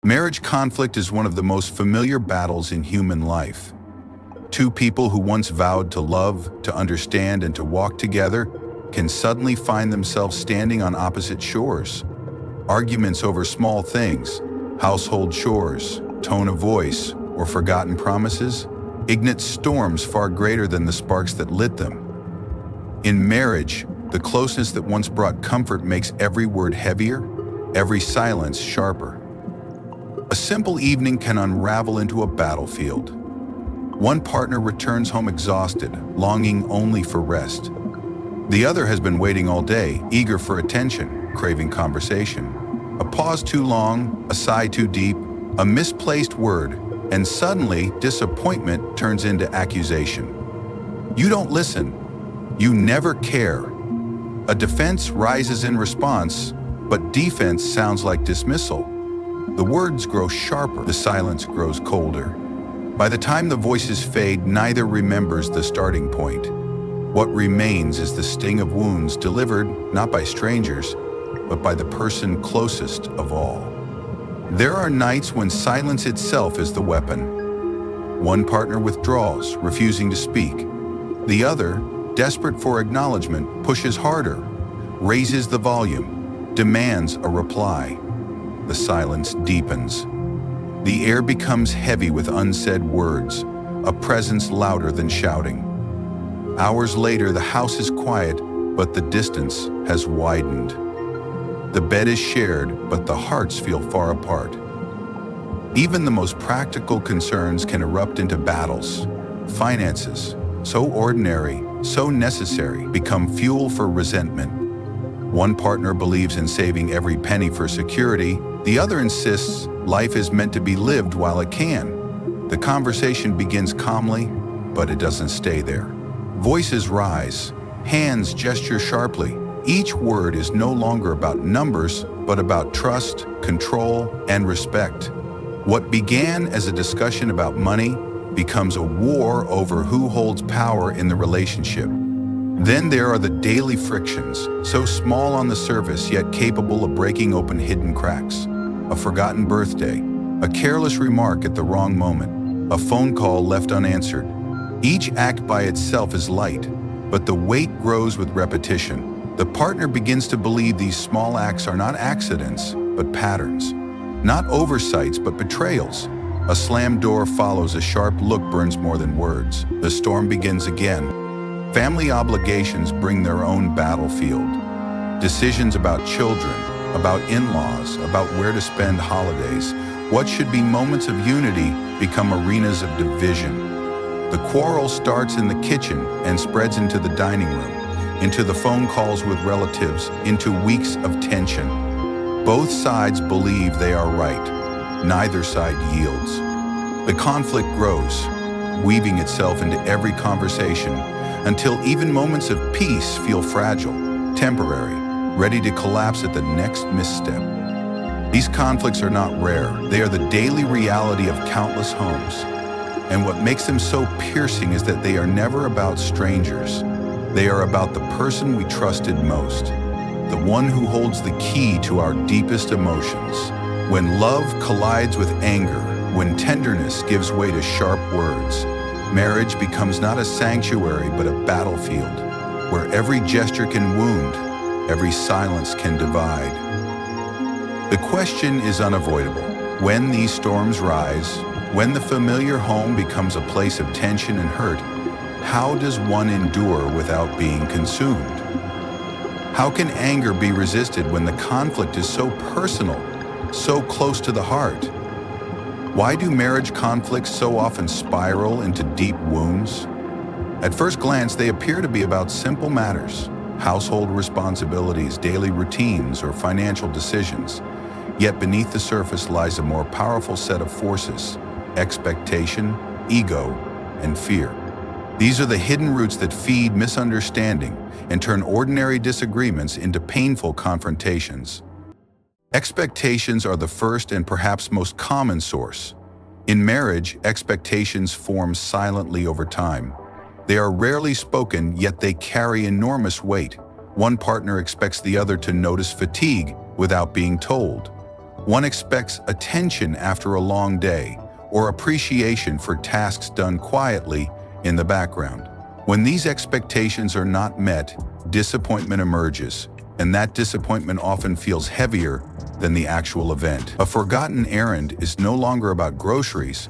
Marriage conflict is one of the most familiar battles in human life. Two people who once vowed to love, to understand, and to walk together can suddenly find themselves standing on opposite shores. Arguments over small things, household chores, tone of voice, or forgotten promises, ignite storms far greater than the sparks that lit them. In marriage, the closeness that once brought comfort makes every word heavier, every silence sharper. A simple evening can unravel into a battlefield. One partner returns home exhausted, longing only for rest. The other has been waiting all day, eager for attention, craving conversation. A pause too long, a sigh too deep, a misplaced word, and suddenly disappointment turns into accusation. You don't listen. You never care. A defense rises in response, but defense sounds like dismissal. The words grow sharper, the silence grows colder. By the time the voices fade, neither remembers the starting point. What remains is the sting of wounds delivered not by strangers, but by the person closest of all. There are nights when silence itself is the weapon. One partner withdraws, refusing to speak. The other, desperate for acknowledgement, pushes harder, raises the volume, demands a reply. The silence deepens. The air becomes heavy with unsaid words, a presence louder than shouting. Hours later, the house is quiet, but the distance has widened. The bed is shared, but the hearts feel far apart. Even the most practical concerns can erupt into battles. Finances, so ordinary, so necessary, become fuel for resentment. One partner believes in saving every penny for security. The other insists life is meant to be lived while it can. The conversation begins calmly, but it doesn't stay there. Voices rise, hands gesture sharply. Each word is no longer about numbers, but about trust, control, and respect. What began as a discussion about money becomes a war over who holds power in the relationship. Then there are the daily frictions, so small on the surface yet capable of breaking open hidden cracks. A forgotten birthday, a careless remark at the wrong moment, a phone call left unanswered. Each act by itself is light, but the weight grows with repetition. The partner begins to believe these small acts are not accidents, but patterns. Not oversights, but betrayals. A slammed door follows, a sharp look burns more than words. The storm begins again. Family obligations bring their own battlefield. Decisions about children, about in-laws, about where to spend holidays, what should be moments of unity become arenas of division. The quarrel starts in the kitchen and spreads into the dining room, into the phone calls with relatives, into weeks of tension. Both sides believe they are right. Neither side yields. The conflict grows, weaving itself into every conversation, until even moments of peace feel fragile, temporary, ready to collapse at the next misstep. These conflicts are not rare. They are the daily reality of countless homes. And what makes them so piercing is that they are never about strangers. They are about the person we trusted most, the one who holds the key to our deepest emotions. When love collides with anger, when tenderness gives way to sharp words, marriage becomes not a sanctuary but a battlefield, where every gesture can wound, every silence can divide. The question is unavoidable. When these storms rise, when the familiar home becomes a place of tension and hurt, how does one endure without being consumed? How can anger be resisted when the conflict is so personal, so close to the heart? Why do marriage conflicts so often spiral into deep wounds? At first glance, they appear to be about simple matters, household responsibilities, daily routines, or financial decisions. Yet beneath the surface lies a more powerful set of forces: expectation, ego, and fear. These are the hidden roots that feed misunderstanding and turn ordinary disagreements into painful confrontations. Expectations are the first and perhaps most common source. In marriage, expectations form silently over time. They are rarely spoken, yet they carry enormous weight. One partner expects the other to notice fatigue without being told. One expects attention after a long day, or appreciation for tasks done quietly in the background. When these expectations are not met, disappointment emerges, and that disappointment often feels heavier than the actual event. A forgotten errand is no longer about groceries.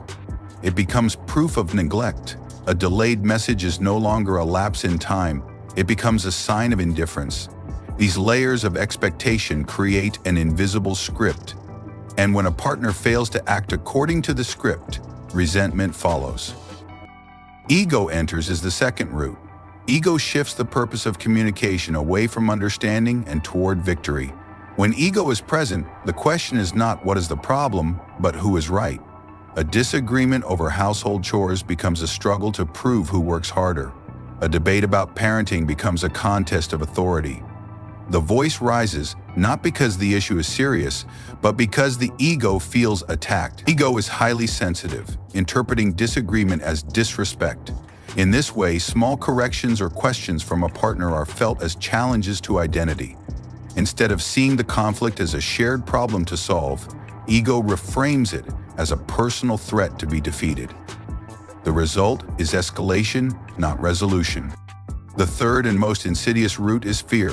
It becomes proof of neglect. A delayed message is no longer a lapse in time. It becomes a sign of indifference. These layers of expectation create an invisible script. And when a partner fails to act according to the script, resentment follows. Ego enters as the second root. Ego shifts the purpose of communication away from understanding and toward victory. When ego is present, the question is not what is the problem, but who is right. A disagreement over household chores becomes a struggle to prove who works harder. A debate about parenting becomes a contest of authority. The voice rises not because the issue is serious, but because the ego feels attacked. Ego is highly sensitive, interpreting disagreement as disrespect. In this way, small corrections or questions from a partner are felt as challenges to identity. Instead of seeing the conflict as a shared problem to solve, ego reframes it as a personal threat to be defeated. The result is escalation, not resolution. The third and most insidious root is fear.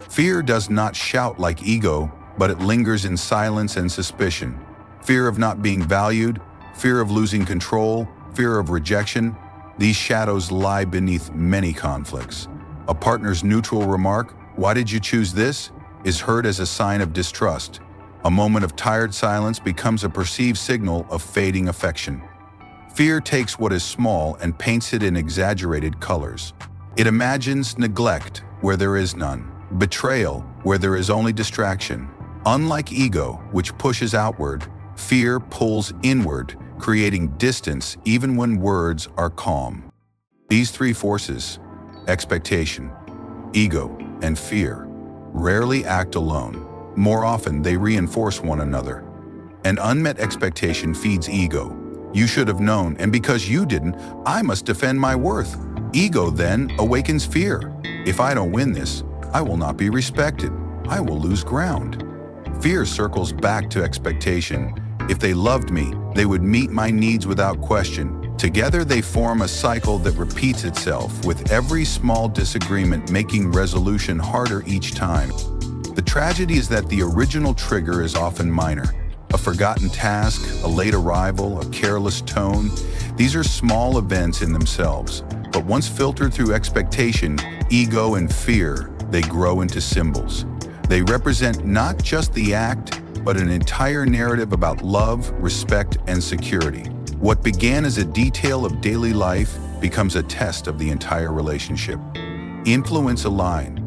Fear does not shout like ego, but it lingers in silence and suspicion. Fear of not being valued, fear of losing control, fear of rejection. These shadows lie beneath many conflicts. A partner's neutral remark, "Why did you choose this?" is heard as a sign of distrust. A moment of tired silence becomes a perceived signal of fading affection. Fear takes what is small and paints it in exaggerated colors. It imagines neglect where there is none, betrayal where there is only distraction. Unlike ego, which pushes outward, fear pulls inward, creating distance even when words are calm. These three forces, expectation, ego, and fear, rarely act alone. More often, they reinforce one another. An unmet expectation feeds ego. You should have known, and because you didn't, I must defend my worth. Ego then awakens fear. If I don't win this, I will not be respected. I will lose ground. Fear circles back to expectation. If they loved me, they would meet my needs without question. Together they form a cycle that repeats itself, with every small disagreement making resolution harder each time. The tragedy is that the original trigger is often minor. A forgotten task, a late arrival, a careless tone. These are small events in themselves, but once filtered through expectation, ego, and fear, they grow into symbols. They represent not just the act, but an entire narrative about love, respect, and security. What began as a detail of daily life becomes a test of the entire relationship. Influence a line.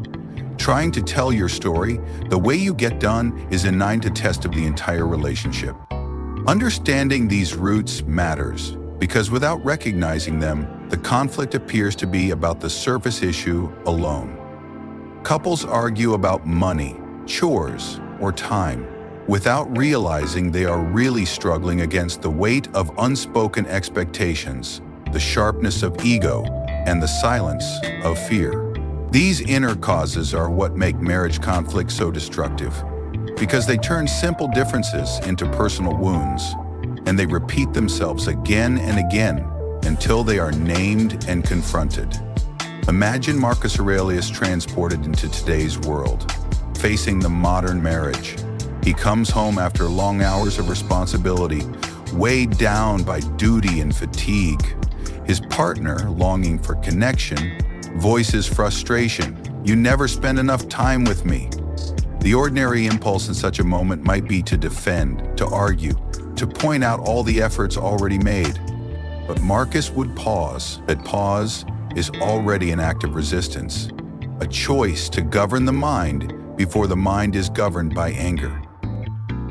Trying to tell your story, the way you get done is a 9 test of the entire relationship. Understanding these roots matters, because without recognizing them, the conflict appears to be about the surface issue alone. Couples argue about money, chores, or time, without realizing they are really struggling against the weight of unspoken expectations, the sharpness of ego, and the silence of fear. These inner causes are what make marriage conflicts so destructive, because they turn simple differences into personal wounds, and they repeat themselves again and again until they are named and confronted. Imagine Marcus Aurelius transported into today's world, facing the modern marriage. He comes home after long hours of responsibility, weighed down by duty and fatigue. His partner, longing for connection, voices frustration. "You never spend enough time with me." The ordinary impulse in such a moment might be to defend, to argue, to point out all the efforts already made. But Marcus would pause. That pause is already an act of resistance, a choice to govern the mind before the mind is governed by anger.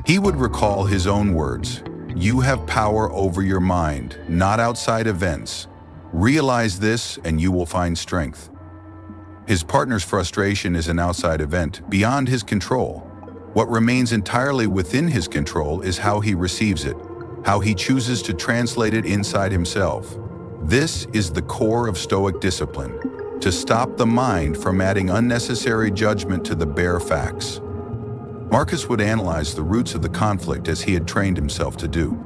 He would recall his own words, "You have power over your mind, not outside events. Realize this and you will find strength." His partner's frustration is an outside event, beyond his control. What remains entirely within his control is how he receives it, how he chooses to translate it inside himself. This is the core of Stoic discipline, to stop the mind from adding unnecessary judgment to the bare facts. Marcus would analyze the roots of the conflict as he had trained himself to do.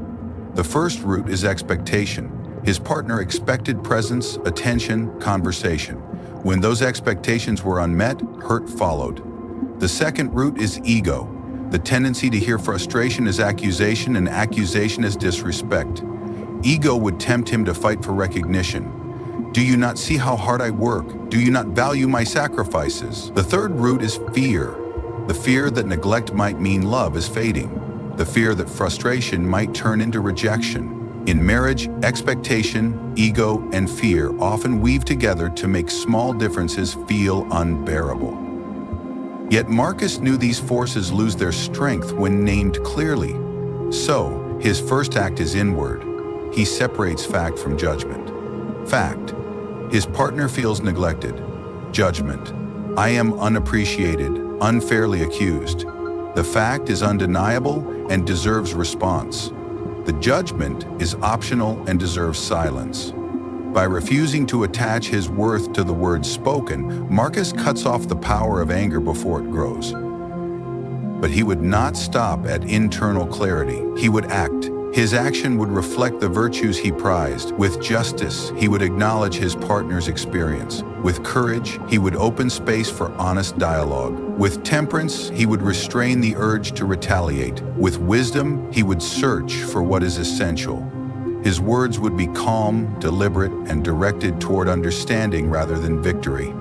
The first root is expectation. His partner expected presence, attention, conversation. When those expectations were unmet, hurt followed. The second root is ego, the tendency to hear frustration as accusation and accusation as disrespect. Ego would tempt him to fight for recognition. Do you not see how hard I work? Do you not value my sacrifices? The third root is fear. The fear that neglect might mean love is fading. The fear that frustration might turn into rejection. In marriage, expectation, ego, and fear often weave together to make small differences feel unbearable. Yet Marcus knew these forces lose their strength when named clearly. So, his first act is inward. He separates fact from judgment. Fact: his partner feels neglected. Judgment: I am unappreciated, unfairly accused. The fact is undeniable and deserves response. The judgment is optional and deserves silence. By refusing to attach his worth to the words spoken, Marcus cuts off the power of anger before it grows. But he would not stop at internal clarity. He would act. His action would reflect the virtues he prized. With justice, he would acknowledge his partner's experience. With courage, he would open space for honest dialogue. With temperance, he would restrain the urge to retaliate. With wisdom, he would search for what is essential. His words would be calm, deliberate, and directed toward understanding rather than victory.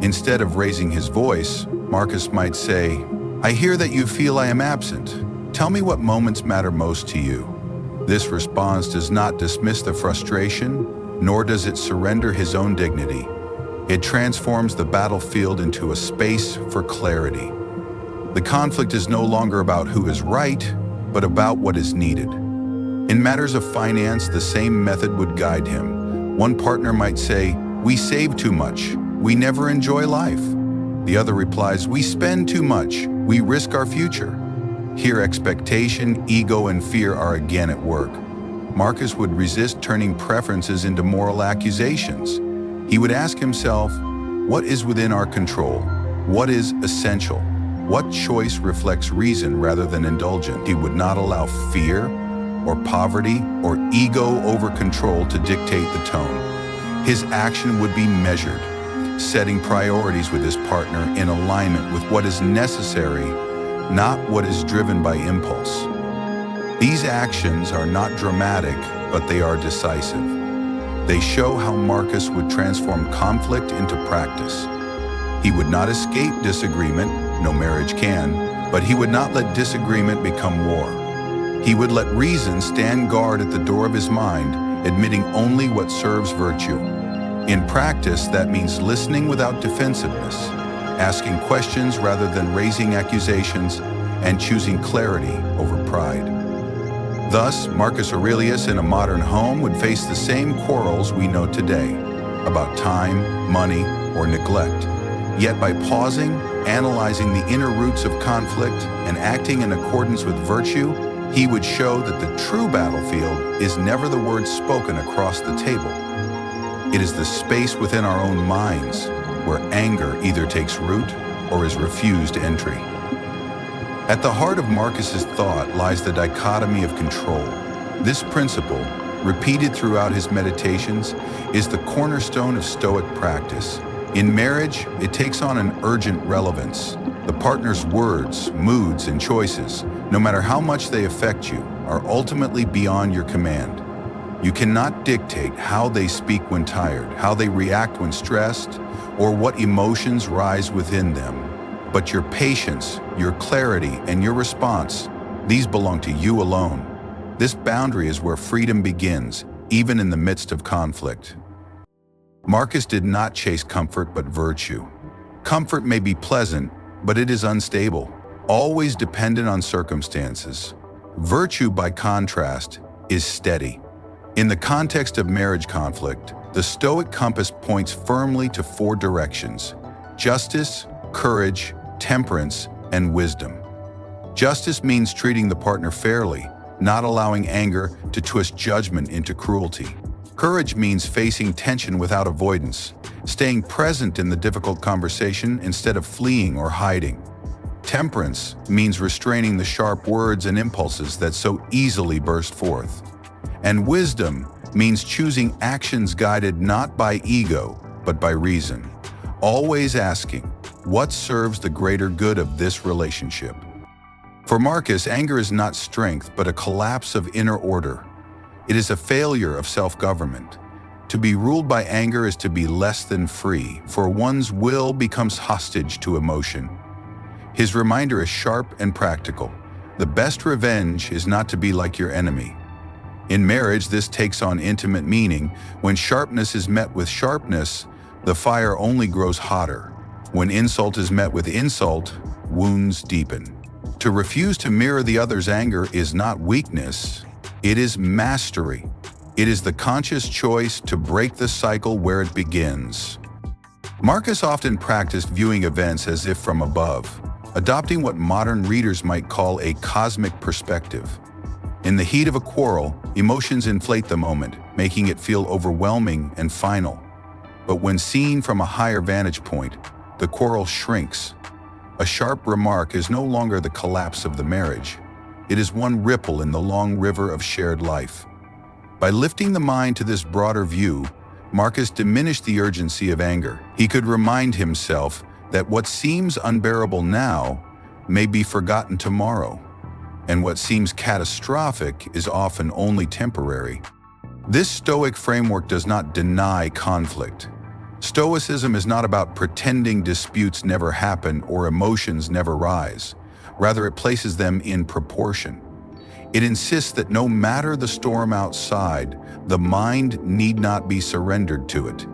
Instead of raising his voice, Marcus might say, I hear that you feel I am absent. Tell me what moments matter most to you. This response does not dismiss the frustration, nor does it surrender his own dignity. It transforms the battlefield into a space for clarity. The conflict is no longer about who is right, but about what is needed. In matters of finance, the same method would guide him. One partner might say, we save too much, we never enjoy life. The other replies, we spend too much, we risk our future. Here expectation, ego, and fear are again at work. Marcus would resist turning preferences into moral accusations. He would ask himself, what is within our control? What is essential? What choice reflects reason rather than indulgence? He would not allow fear or poverty or ego over control to dictate the tone. His action would be measured, setting priorities with his partner in alignment with what is necessary, not what is driven by impulse. These actions are not dramatic, but they are decisive. They show how Marcus would transform conflict into practice. He would not escape disagreement, no marriage can, but he would not let disagreement become war. He would let reason stand guard at the door of his mind, admitting only what serves virtue. In practice, that means listening without defensiveness, asking questions rather than raising accusations, and choosing clarity over pride. Thus, Marcus Aurelius in a modern home would face the same quarrels we know today about time, money, or neglect. Yet by pausing, analyzing the inner roots of conflict, and acting in accordance with virtue, he would show that the true battlefield is never the words spoken across the table. It is the space within our own minds where anger either takes root or is refused entry. At the heart of Marcus's thought lies the dichotomy of control. This principle, repeated throughout his meditations, is the cornerstone of Stoic practice. In marriage, it takes on an urgent relevance. The partner's words, moods, and choices, no matter how much they affect you, are ultimately beyond your command. You cannot dictate how they speak when tired, how they react when stressed, or what emotions rise within them. But your patience, your clarity, and your response, these belong to you alone. This boundary is where freedom begins, even in the midst of conflict. Marcus did not chase comfort but virtue. Comfort may be pleasant, but it is unstable, always dependent on circumstances. Virtue, by contrast, is steady. In the context of marriage conflict, the Stoic compass points firmly to 4 directions: justice, courage, temperance, and wisdom. Justice means treating the partner fairly, not allowing anger to twist judgment into cruelty. Courage means facing tension without avoidance, staying present in the difficult conversation instead of fleeing or hiding. Temperance means restraining the sharp words and impulses that so easily burst forth. And wisdom means choosing actions guided not by ego, but by reason. Always asking, what serves the greater good of this relationship? For Marcus, anger is not strength, but a collapse of inner order. It is a failure of self-government. To be ruled by anger is to be less than free, for one's will becomes hostage to emotion. His reminder is sharp and practical. The best revenge is not to be like your enemy. In marriage, this takes on intimate meaning. When sharpness is met with sharpness, the fire only grows hotter. When insult is met with insult, wounds deepen. To refuse to mirror the other's anger is not weakness, it is mastery. It is the conscious choice to break the cycle where it begins. Marcus often practiced viewing events as if from above, adopting what modern readers might call a cosmic perspective. In the heat of a quarrel, emotions inflate the moment, making it feel overwhelming and final. But when seen from a higher vantage point, the quarrel shrinks. A sharp remark is no longer the collapse of the marriage. It is one ripple in the long river of shared life. By lifting the mind to this broader view, Marcus diminished the urgency of anger. He could remind himself that what seems unbearable now may be forgotten tomorrow, and what seems catastrophic is often only temporary. This Stoic framework does not deny conflict. Stoicism is not about pretending disputes never happen or emotions never rise. Rather, it places them in proportion. It insists that no matter the storm outside, the mind need not be surrendered to it.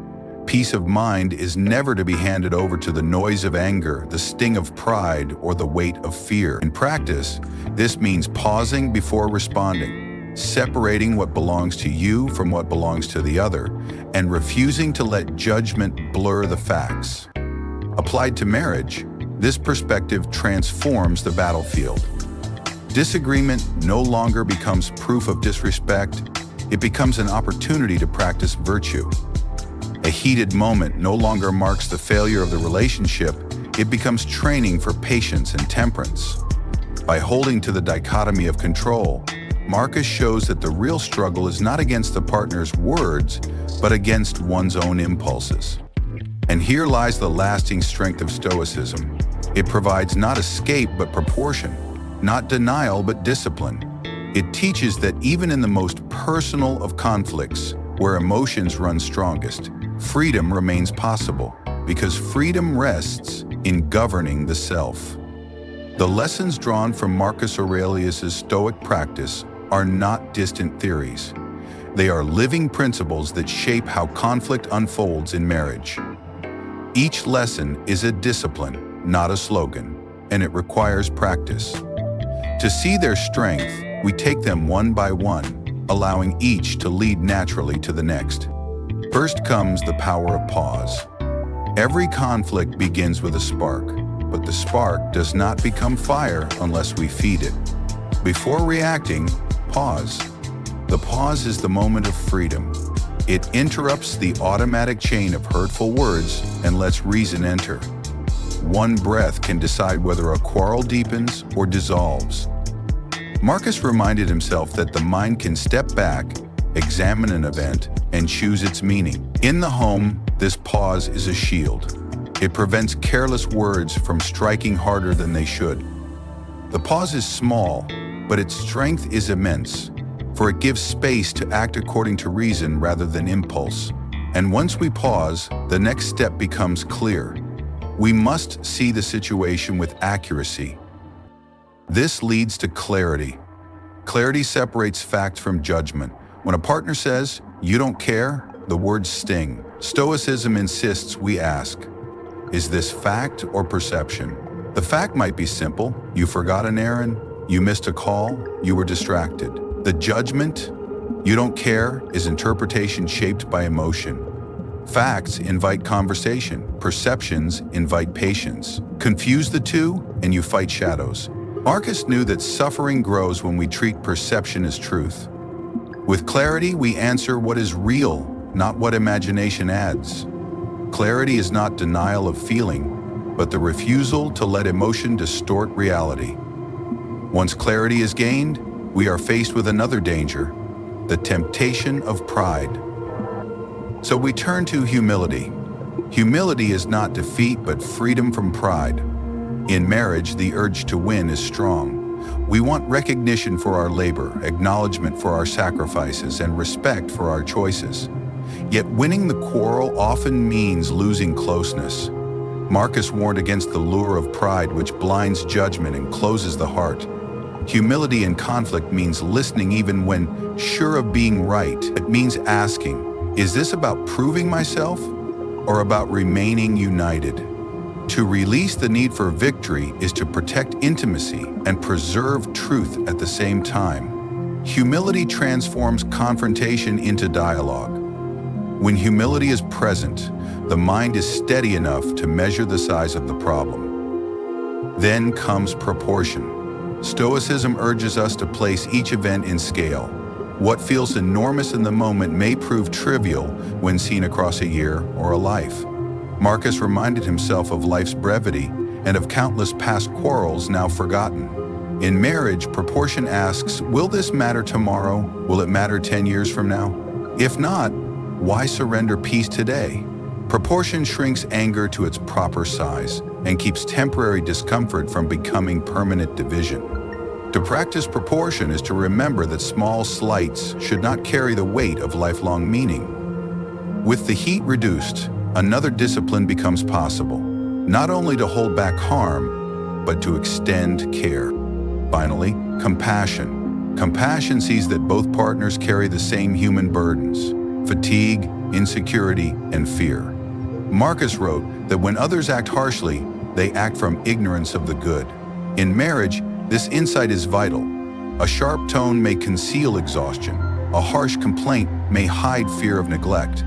Peace of mind is never to be handed over to the noise of anger, the sting of pride, or the weight of fear. In practice, this means pausing before responding, separating what belongs to you from what belongs to the other, and refusing to let judgment blur the facts. Applied to marriage, this perspective transforms the battlefield. Disagreement no longer becomes proof of disrespect, it becomes an opportunity to practice virtue. A heated moment no longer marks the failure of the relationship, it becomes training for patience and temperance. By holding to the dichotomy of control, Marcus shows that the real struggle is not against the partner's words, but against one's own impulses. And here lies the lasting strength of Stoicism. It provides not escape but proportion, not denial but discipline. It teaches that even in the most personal of conflicts, where emotions run strongest, freedom remains possible, because freedom rests in governing the self. The lessons drawn from Marcus Aurelius' Stoic practice are not distant theories. They are living principles that shape how conflict unfolds in marriage. Each lesson is a discipline, not a slogan, and it requires practice. To see their strength, we take them one by one, allowing each to lead naturally to the next. First comes the power of pause. Every conflict begins with a spark, but the spark does not become fire unless we feed it. Before reacting, pause. The pause is the moment of freedom. It interrupts the automatic chain of hurtful words and lets reason enter. One breath can decide whether a quarrel deepens or dissolves. Marcus reminded himself that the mind can step back, examine an event, and choose its meaning. In the home, this pause is a shield. It prevents careless words from striking harder than they should. The pause is small, but its strength is immense, for it gives space to act according to reason rather than impulse. And once we pause, the next step becomes clear. We must see the situation with accuracy. This leads to clarity. Clarity separates fact from judgment. When a partner says, "You don't care," the words sting. Stoicism insists we ask, is this fact or perception? The fact might be simple. You forgot an errand, you missed a call, you were distracted. The judgment, "You don't care," is interpretation shaped by emotion. Facts invite conversation. Perceptions invite patience. Confuse the two, and you fight shadows. Marcus knew that suffering grows when we treat perception as truth. With clarity, we answer what is real, not what imagination adds. Clarity is not denial of feeling. but the refusal to let emotion distort reality. Once clarity is gained, we are faced with another danger, the temptation of pride. So we turn to humility. Humility is not defeat, but freedom from pride. In marriage, the urge to win is strong. We want recognition for our labor, acknowledgement for our sacrifices, and respect for our choices. Yet winning the quarrel often means losing closeness. Marcus warned against the lure of pride, which blinds judgment and closes the heart. Humility in conflict means listening even when sure of being right. It means asking, is this about proving myself or about remaining united? To release the need for victory is to protect intimacy and preserve truth at the same time. Humility transforms confrontation into dialogue. When humility is present, the mind is steady enough to measure the size of the problem. Then comes proportion. Stoicism urges us to place each event in scale. What feels enormous in the moment may prove trivial when seen across a year or a life. Marcus reminded himself of life's brevity and of countless past quarrels now forgotten. In marriage, proportion asks, will this matter tomorrow? Will it matter 10 years from now? If not, why surrender peace today? Proportion shrinks anger to its proper size and keeps temporary discomfort from becoming permanent division. To practice proportion is to remember that small slights should not carry the weight of lifelong meaning. With the heat reduced, another discipline becomes possible, not only to hold back harm, but to extend care. Finally, compassion. Compassion sees that both partners carry the same human burdens: fatigue, insecurity, and fear. Marcus wrote that when others act harshly, they act from ignorance of the good. In marriage, this insight is vital. A sharp tone may conceal exhaustion. A harsh complaint may hide fear of neglect.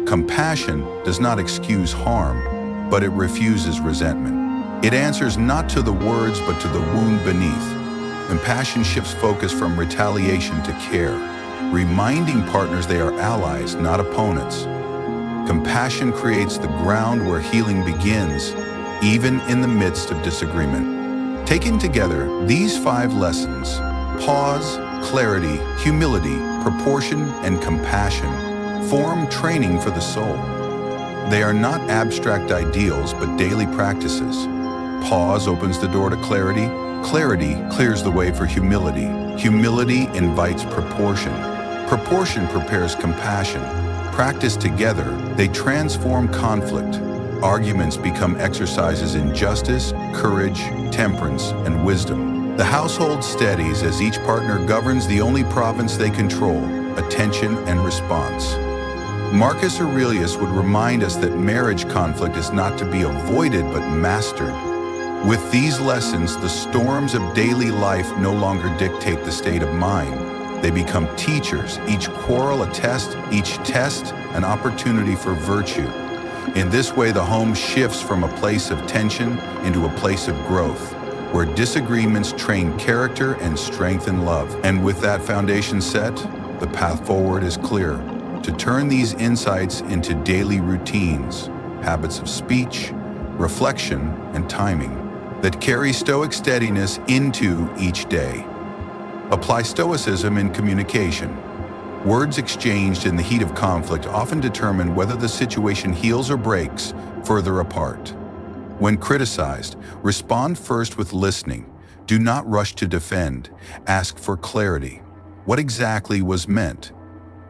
Compassion does not excuse harm, but it refuses resentment. It answers not to the words, but to the wound beneath. Compassion shifts focus from retaliation to care, reminding partners they are allies, not opponents. Compassion creates the ground where healing begins, even in the midst of disagreement. Taken together, these 5 lessons, pause, clarity, humility, proportion, and compassion, form training for the soul. They are not abstract ideals, but daily practices. Pause opens the door to clarity. Clarity clears the way for humility. Humility invites proportion. Proportion prepares compassion. Practiced together, they transform conflict. Arguments become exercises in justice, courage, temperance, and wisdom. The household steadies as each partner governs the only province they control: attention and response. Marcus Aurelius would remind us that marriage conflict is not to be avoided but mastered. With these lessons, the storms of daily life no longer dictate the state of mind. They become teachers, each quarrel a test, each test an opportunity for virtue. In this way, the home shifts from a place of tension into a place of growth, where disagreements train character and strengthen love. And with that foundation set, the path forward is clear: to turn these insights into daily routines, habits of speech, reflection, and timing that carry Stoic steadiness into each day. Apply Stoicism in communication. Words exchanged in the heat of conflict often determine whether the situation heals or breaks further apart. When criticized, respond first with listening. Do not rush to defend. Ask for clarity. What exactly was meant?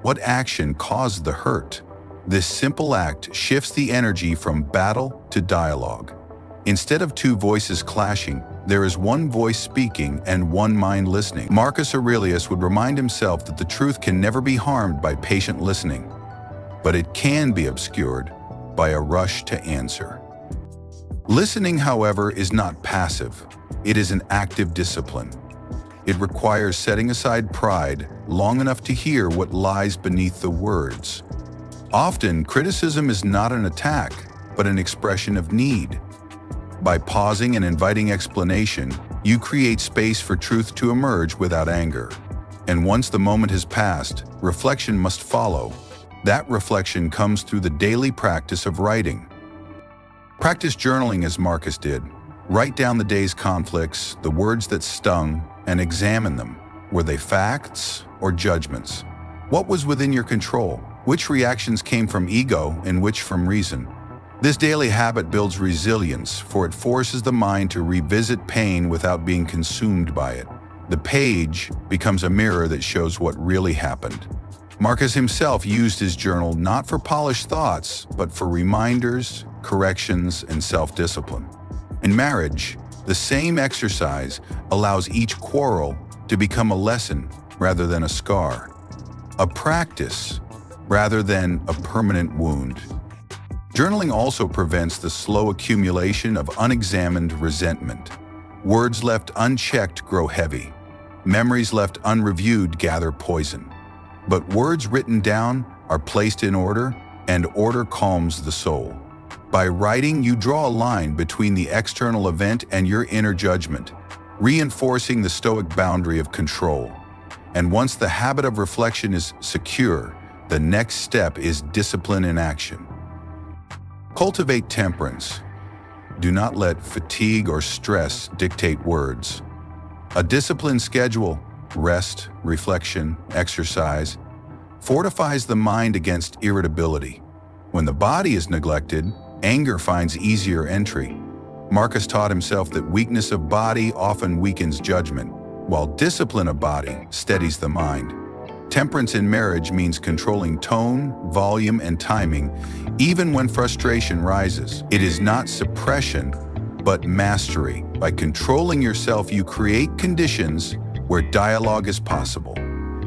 What action caused the hurt? This simple act shifts the energy from battle to dialogue. Instead of 2 voices clashing, there is 1 voice speaking and 1 mind listening. Marcus Aurelius would remind himself that the truth can never be harmed by patient listening, but it can be obscured by a rush to answer. Listening, however, is not passive. It is an active discipline. It requires setting aside pride long enough to hear what lies beneath the words. Often, criticism is not an attack, but an expression of need. By pausing and inviting explanation, you create space for truth to emerge without anger. And once the moment has passed, reflection must follow. That reflection comes through the daily practice of writing. Practice journaling as Marcus did. Write down the day's conflicts, the words that stung, and examine them. Were they facts or judgments? What was within your control? Which reactions came from ego and which from reason? This daily habit builds resilience, for it forces the mind to revisit pain without being consumed by it. The page becomes a mirror that shows what really happened. Marcus himself used his journal not for polished thoughts, but for reminders, corrections, and self-discipline. In marriage, the same exercise allows each quarrel to become a lesson rather than a scar, a practice rather than a permanent wound. Journaling also prevents the slow accumulation of unexamined resentment. Words left unchecked grow heavy. Memories left unreviewed gather poison. But words written down are placed in order, and order calms the soul. By writing, you draw a line between the external event and your inner judgment, reinforcing the Stoic boundary of control. And once the habit of reflection is secure, the next step is discipline in action. Cultivate temperance. Do not let fatigue or stress dictate words. A disciplined schedule, rest, reflection, exercise, fortifies the mind against irritability. When the body is neglected, anger finds easier entry. Marcus taught himself that weakness of body often weakens judgment, while discipline of body steadies the mind. Temperance in marriage means controlling tone, volume, and timing, even when frustration rises. It is not suppression, but mastery. By controlling yourself, you create conditions where dialogue is possible.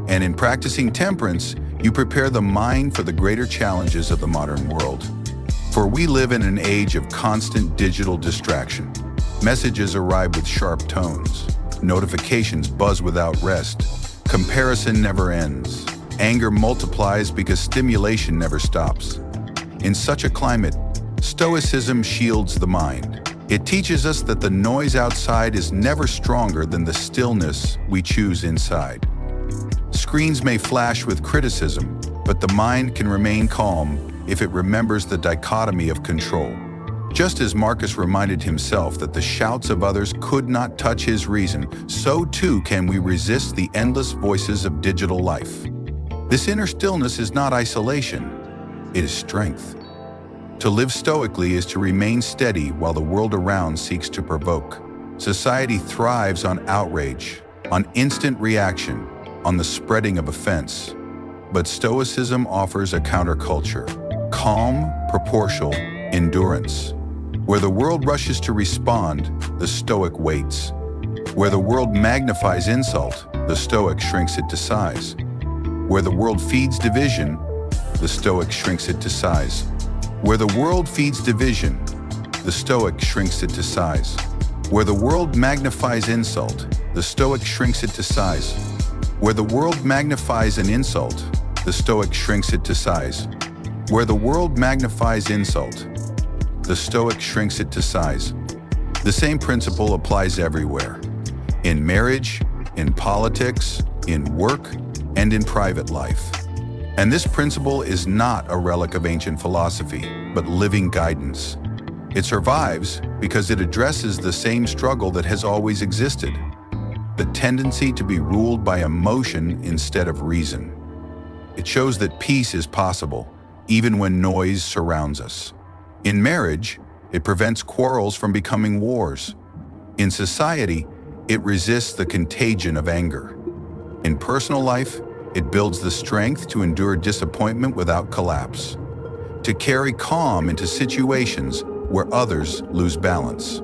And in practicing temperance, you prepare the mind for the greater challenges of the modern world. For we live in an age of constant digital distraction. Messages arrive with sharp tones. Notifications buzz without rest. Comparison never ends. Anger multiplies because stimulation never stops. In such a climate, Stoicism shields the mind. It teaches us that the noise outside is never stronger than the stillness we choose inside. Screens may flash with criticism, but the mind can remain calm if it remembers the dichotomy of control. Just as Marcus reminded himself that the shouts of others could not touch his reason, so too can we resist the endless voices of digital life. This inner stillness is not isolation, it is strength. To live stoically is to remain steady while the world around seeks to provoke. Society thrives on outrage, on instant reaction, on the spreading of offense. But Stoicism offers a counterculture: calm, proportional endurance. Where the world rushes to respond, the Stoic waits. Where the world magnifies insult, the Stoic shrinks it to size. Where the world feeds division, the Stoic shrinks it to size. Where the world feeds division, the Stoic shrinks it to size. Where the world magnifies insult, the Stoic shrinks it to size. Where the world magnifies an insult, the Stoic shrinks it to size. Where the world magnifies insult, the Stoic shrinks it to size. The same principle applies everywhere. In marriage, in politics, in work, and in private life. And this principle is not a relic of ancient philosophy, but living guidance. It survives because it addresses the same struggle that has always existed: the tendency to be ruled by emotion instead of reason. It shows that peace is possible, even when noise surrounds us. In marriage, it prevents quarrels from becoming wars. In society, it resists the contagion of anger. In personal life, it builds the strength to endure disappointment without collapse, to carry calm into situations where others lose balance.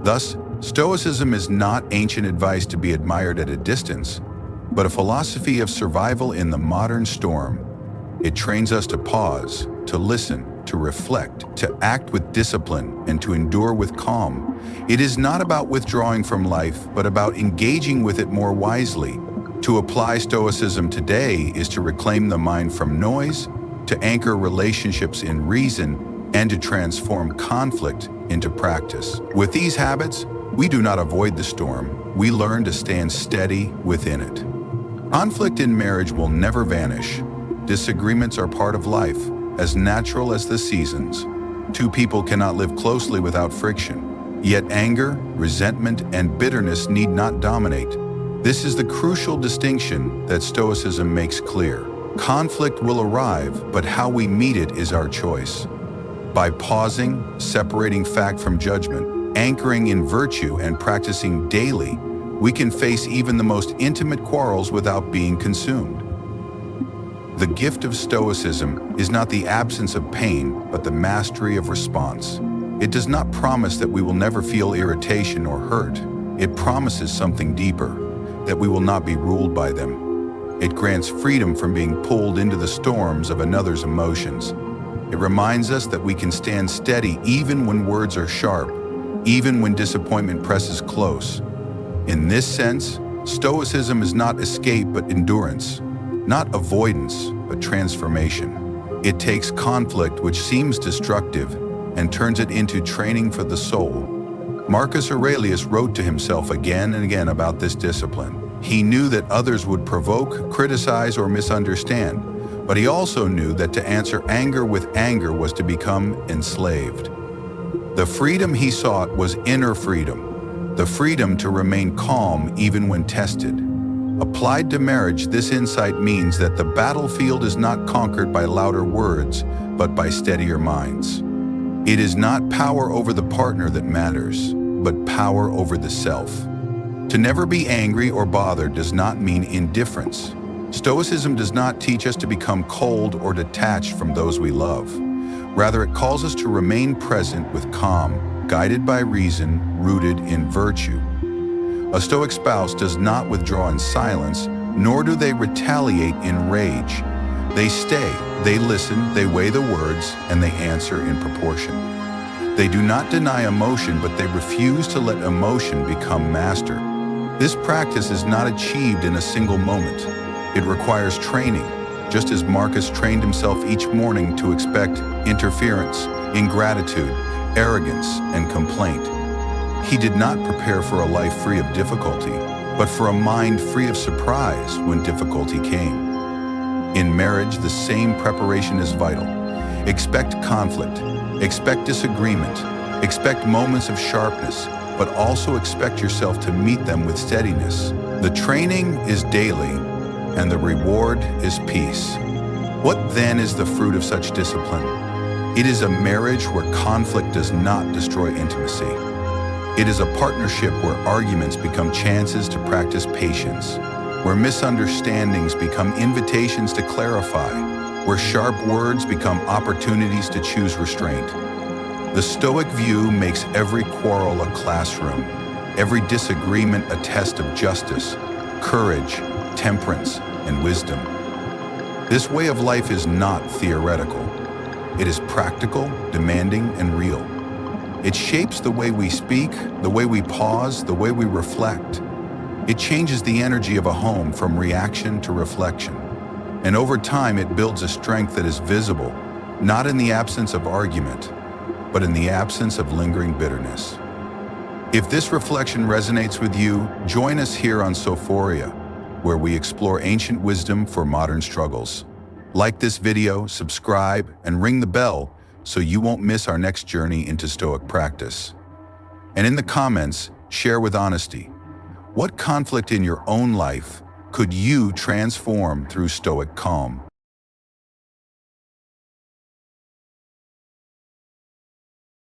Thus, Stoicism is not ancient advice to be admired at a distance, but a philosophy of survival in the modern storm. It trains us to pause, to listen, to reflect, to act with discipline, and to endure with calm. It is not about withdrawing from life, but about engaging with it more wisely. To apply Stoicism today is to reclaim the mind from noise, to anchor relationships in reason, and to transform conflict into practice. With these habits, we do not avoid the storm, we learn to stand steady within it. Conflict in marriage will never vanish. Disagreements are part of life, as natural as the seasons. Two people cannot live closely without friction. Yet anger, resentment, and bitterness need not dominate. This is the crucial distinction that Stoicism makes clear. Conflict will arrive, but how we meet it is our choice. By pausing, separating fact from judgment, anchoring in virtue, and practicing daily, we can face even the most intimate quarrels without being consumed. The gift of Stoicism is not the absence of pain, but the mastery of response. It does not promise that we will never feel irritation or hurt. It promises something deeper, that we will not be ruled by them. It grants freedom from being pulled into the storms of another's emotions. It reminds us that we can stand steady even when words are sharp, even when disappointment presses close. In this sense, Stoicism is not escape but endurance, not avoidance but transformation. It takes conflict which seems destructive and turns it into training for the soul. Marcus Aurelius wrote to himself again and again about this discipline. He knew that others would provoke, criticize, or misunderstand, but he also knew that to answer anger with anger was to become enslaved. The freedom he sought was inner freedom, the freedom to remain calm even when tested. Applied to marriage, this insight means that the battlefield is not conquered by louder words, but by steadier minds. It is not power over the partner that matters, but power over the self. To never be angry or bothered does not mean indifference. Stoicism does not teach us to become cold or detached from those we love. Rather, it calls us to remain present with calm, guided by reason, rooted in virtue. A Stoic spouse does not withdraw in silence, nor do they retaliate in rage. They stay, they listen, they weigh the words, and they answer in proportion. They do not deny emotion, but they refuse to let emotion become master. This practice is not achieved in a single moment. It requires training, just as Marcus trained himself each morning to expect interference, ingratitude, arrogance, and complaint. He did not prepare for a life free of difficulty, but for a mind free of surprise when difficulty came. In marriage, the same preparation is vital. Expect conflict, expect disagreement, expect moments of sharpness, but also expect yourself to meet them with steadiness. The training is daily, and the reward is peace. What then is the fruit of such discipline? It is a marriage where conflict does not destroy intimacy. It is a partnership where arguments become chances to practice patience, where misunderstandings become invitations to clarify, where sharp words become opportunities to choose restraint. The Stoic view makes every quarrel a classroom, every disagreement a test of justice, courage, temperance, and wisdom. This way of life is not theoretical. It is practical, demanding, and real. It shapes the way we speak, the way we pause, the way we reflect. It changes the energy of a home from reaction to reflection. And over time, it builds a strength that is visible, not in the absence of argument, but in the absence of lingering bitterness. If this reflection resonates with you, join us here on Sophoria, where we explore ancient wisdom for modern struggles. Like this video, subscribe, and ring the bell so you won't miss our next journey into Stoic practice. And in the comments, share with honesty. What conflict in your own life could you transform through Stoic calm?